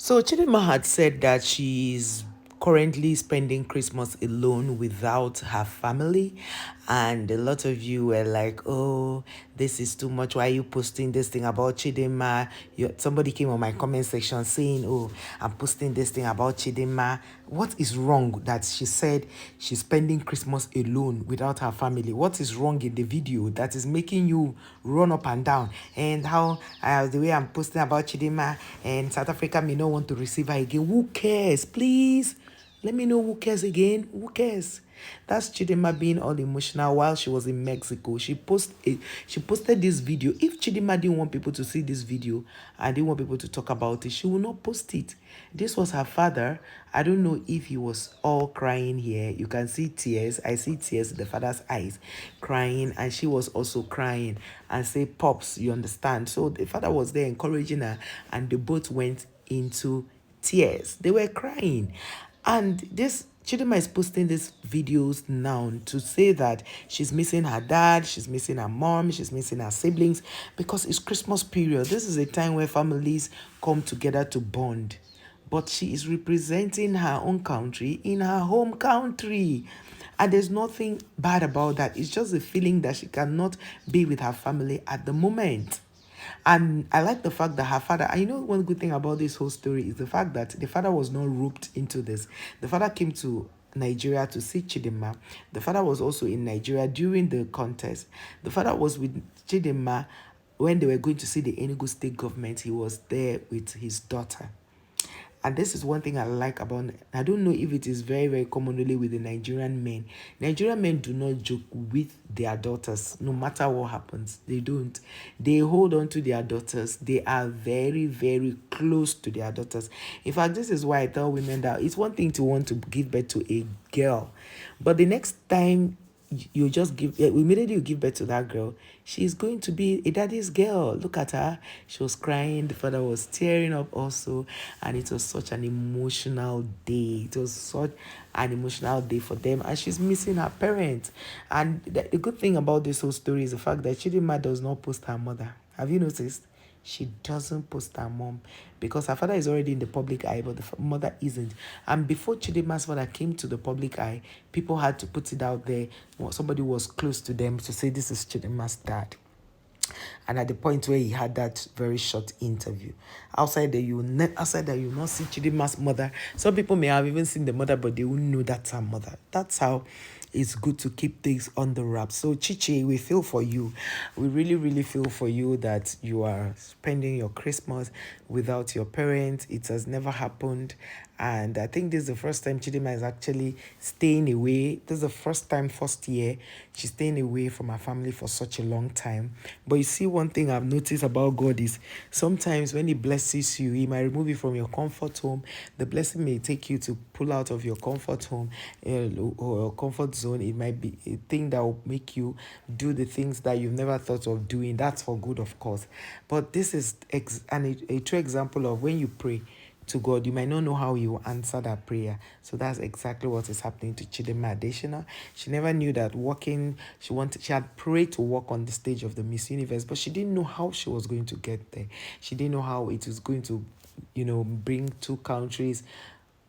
So Chidima had said that she's currently spending Christmas alone without her family. And a lot of you were like, oh, this is too much. Why are you posting this thing about Chidima? Somebody came on my comment section saying, oh, I'm posting this thing about Chidima. What is wrong that she said she's spending Christmas alone without her family? What is wrong in the video that is making you run up and down? And how the way I'm posting about Chidima and South Africa may not want to receive her again. Who cares? Please let me know who cares again. Who cares? That's Chidima being all emotional while she was in Mexico. She posted this video. If Chidima didn't want people to see this video and didn't want people to talk about it, she will not post it. This was her father. I don't know if he was all crying here. You can see tears. I see tears in the father's eyes, crying, and she was also crying and say, Pops, you understand? So the father was there encouraging her, and they both went into tears. They were crying. And this Chidima is posting these videos now to say that she's missing her dad, she's missing her mom, she's missing her siblings because it's Christmas period. This is a time where families come together to bond. But she is representing her own country in her home country. And there's nothing bad about that. It's just a feeling that she cannot be with her family at the moment. And I like the fact that her father, I know one good thing about this whole story is the fact that the father was not roped into this. The father came to Nigeria to see Chidimma. The father was also in Nigeria during the contest. The father was with Chidimma when they were going to see the Enugu state government. He was there with his daughter. And this is one thing I like about, I don't know if it is very, very commonly with the Nigerian men. Nigerian men do not joke with their daughters, no matter what happens. They don't. They hold on to their daughters. They are very, very close to their daughters. In fact, this is why I tell women that it's one thing to want to give birth to a girl, but the next time you just give immediately you give birth to that girl, she's going to be a daddy's girl. Look at her, she was crying, the father was tearing up also, and it was such an emotional day. It was such an emotional day for them, and she's missing her parents. And the good thing about this whole story is the fact that Chidima does not post her mother. Have you noticed? She doesn't post her mom because her father is already in the public eye, but the mother isn't. And before Chidima's father came to the public eye, people had to put it out there. Somebody was close to them to say, this is Chidima's dad. And at the point where he had that very short interview, outside there, outside that you will not see Chidima's mother. Some people may have even seen the mother, but they won't know that's her mother. That's how it's good to keep things on the wrap. So Chichi, we feel for you. We really, really feel for you that you are spending your Christmas without your parents. It has never happened. And I think this is the first time Chidima is actually staying away. This is the first year she's staying away from her family for such a long time. But you see, one thing I've noticed about God is sometimes when He blesses you, He might remove you from your comfort home. The blessing may take you to pull out of your comfort home or your comfort zone. It might be a thing that will make you do the things that you've never thought of doing. That's for good, of course. But this is a true example of when you pray to God, you might not know how He will answer that prayer. So that's exactly what is happening to Chidinma Adetshina. She never knew that she had prayed to walk on the stage of the Miss Universe, but she didn't know how she was going to get there. She didn't know how it was going to, bring two countries,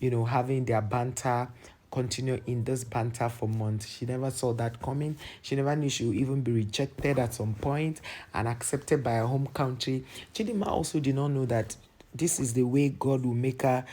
having their banter continue in this banter for months. She never saw that coming. She never knew she would even be rejected at some point and accepted by her home country. Chidinma also did not know that this is the way God will make her,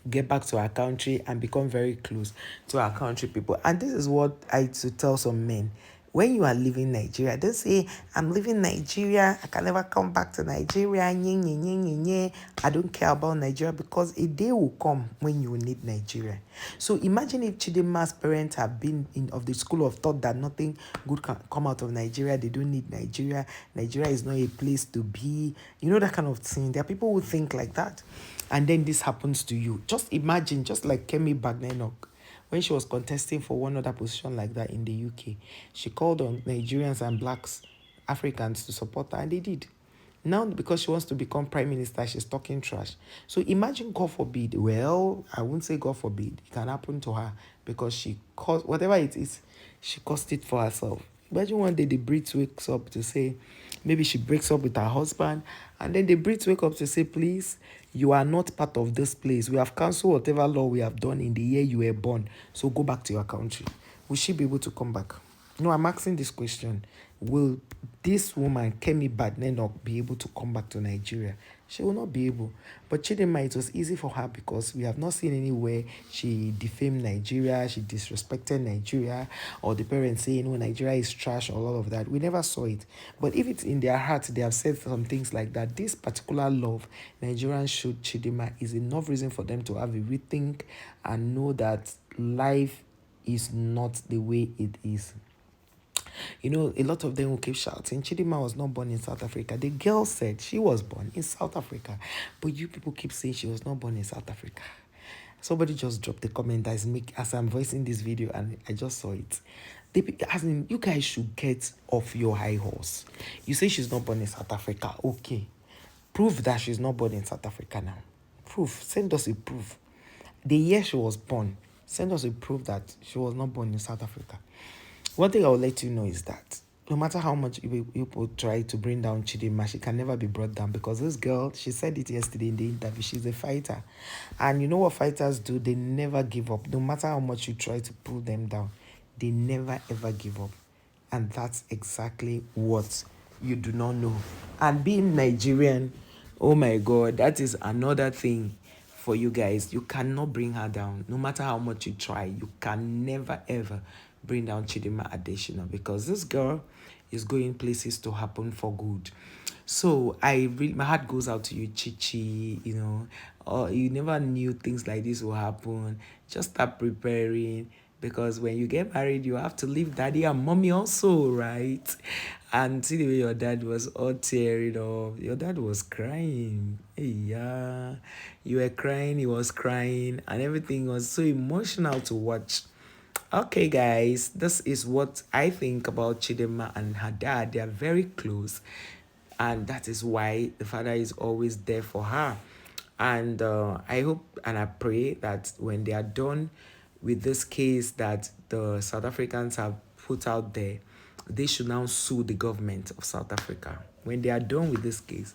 get back to our country and become very close to our country people. And this is what I used to tell some men. When you are leaving Nigeria, don't say, I'm leaving Nigeria, I can never come back to Nigeria. Nye, nye, nye, nye, nye. I don't care about Nigeria because a day will come when you will need Nigeria. So imagine if Chidinma's parents have been of the school of thought that nothing good can come out of Nigeria. They don't need Nigeria. Nigeria is not a place to be. That kind of thing. There are people who think like that. And then this happens to you. Just imagine, just like Kemi Badenoch, when she was contesting for one other position like that in the UK, she called on Nigerians and blacks, Africans to support her, and they did. Now, because she wants to become prime minister, she's talking trash. So imagine, God forbid, well, I won't say God forbid, it can happen to her because she caused, whatever it is, she caused it for herself. Imagine one day the Brits wakes up to say, Maybe she breaks up with her husband, and then the Brits wake up to say, please, you are not part of this place. We have cancelled whatever law we have done in the year you were born. So go back to your country. Will she be able to come back? No, I'm asking this question. Will this woman, Kemi Badneno, be able to come back to Nigeria? She will not be able. But Chidinma, it was easy for her because we have not seen anywhere she defamed Nigeria, she disrespected Nigeria, or the parents saying, oh, Nigeria is trash, or all of that. We never saw it. But if it's in their heart, they have said some things like that, this particular love Nigerians showed Chidinma is enough reason for them to have a rethink and know that life is not the way it is. You know, a lot of them will keep shouting, Chidimma was not born in South Africa. The girl said she was born in South Africa. But you people keep saying she was not born in South Africa. Somebody just dropped a comment as I'm voicing this video and I just saw it. As in, you guys should get off your high horse. You say she's not born in South Africa. Okay. Prove that she's not born in South Africa now. Proof. Send us a proof. The year she was born, send us a proof that she was not born in South Africa. One thing I will let you know is that no matter how much people try to bring down Chidinma, she can never be brought down because this girl, she said it yesterday in the interview, she's a fighter. And you know what fighters do? They never give up. No matter how much you try to pull them down, they never ever give up. And that's exactly what you do not know. And being Nigerian, oh my God, that is another thing for you guys. You cannot bring her down. No matter how much you try, you can never ever bring down Chidinma Adetshina because this girl is going places to happen for good. So my heart goes out to you, Chichi. You know, you never knew things like this will happen. Just start preparing because when you get married, you have to leave daddy and mommy also, right? And see the way your dad was all tearing up. Your dad was crying. Hey, yeah, you were crying, he was crying, and everything was so emotional to watch. Okay, guys, this is what I think about Chidimma and her dad. They are very close, and that is why the father is always there for her. And I hope and I pray that when they are done with this case that the South Africans have put out there, they should now sue the government of South Africa. When they are done with this case,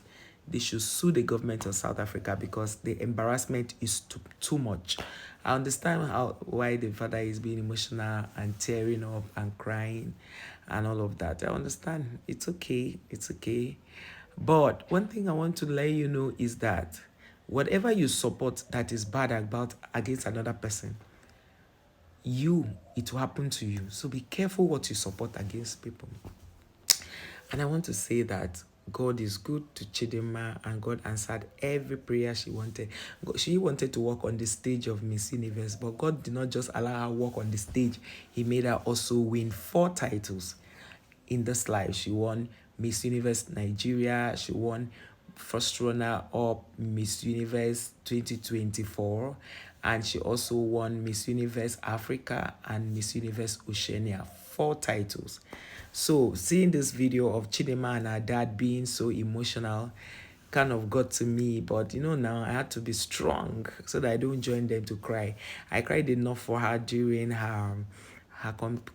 they should sue the government of South Africa because the embarrassment is too much. I understand why the father is being emotional and tearing up and crying and all of that. I understand. It's okay. It's okay. But one thing I want to let you know is that whatever you support that is bad about against another person, it will happen to you. So be careful what you support against people. And I want to say that God is good to Chidinma and God answered every prayer she wanted. She wanted to walk on the stage of Miss Universe, but God did not just allow her walk on the stage. He made her also win 4 titles in this life. She won Miss Universe Nigeria. She won first runner up Miss Universe 2024. And she also won Miss Universe Africa and Miss Universe Oceania. 4 titles. So seeing this video of Chidinma and her dad being so emotional kind of got to me, but you know, now I had to be strong so that I don't join them to cry. I cried enough for her during her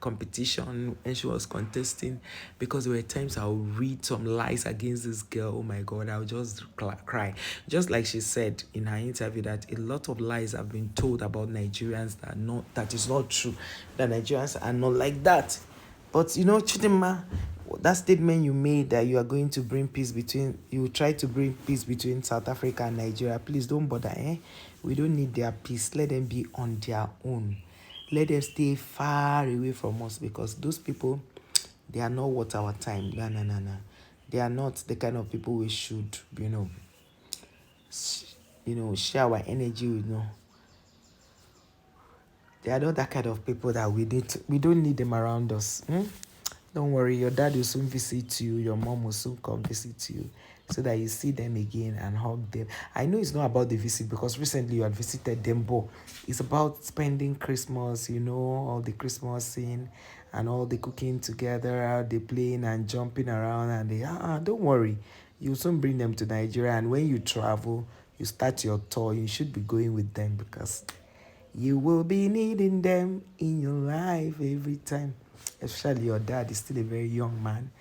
competition when she was contesting because there were times I would read some lies against this girl. Oh my God, I would just cry. Just like she said in her interview that a lot of lies have been told about Nigerians that is not true, that Nigerians are not like that. But you know, Chidinma, that statement you made that you are going to bring peace you try to bring peace between South Africa and Nigeria. Please don't bother, We don't need their peace. Let them be on their own. Let them stay far away from us because those people, they are not worth our time. No. They are not the kind of people we should, share our energy with, They are not that kind of people that we don't need them around us. Don't worry, your dad will soon visit you, your mom will soon come visit you so that you see them again and hug them. I know it's not about the visit because recently you had visited them, but it's about spending Christmas, all the Christmas scene and all the cooking together, how they playing and jumping around and don't worry. You'll soon bring them to Nigeria and when you travel, you start your tour, you should be going with them because you will be needing them in your life every time. Especially your dad is still a very young man.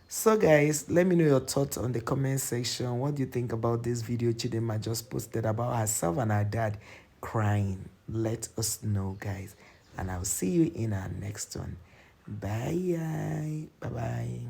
So guys, let me know your thoughts on the comment section. What do you think about this video Chidinma just posted about herself and her dad crying? Let us know, guys. And I'll see you in our next one. Bye. Bye bye.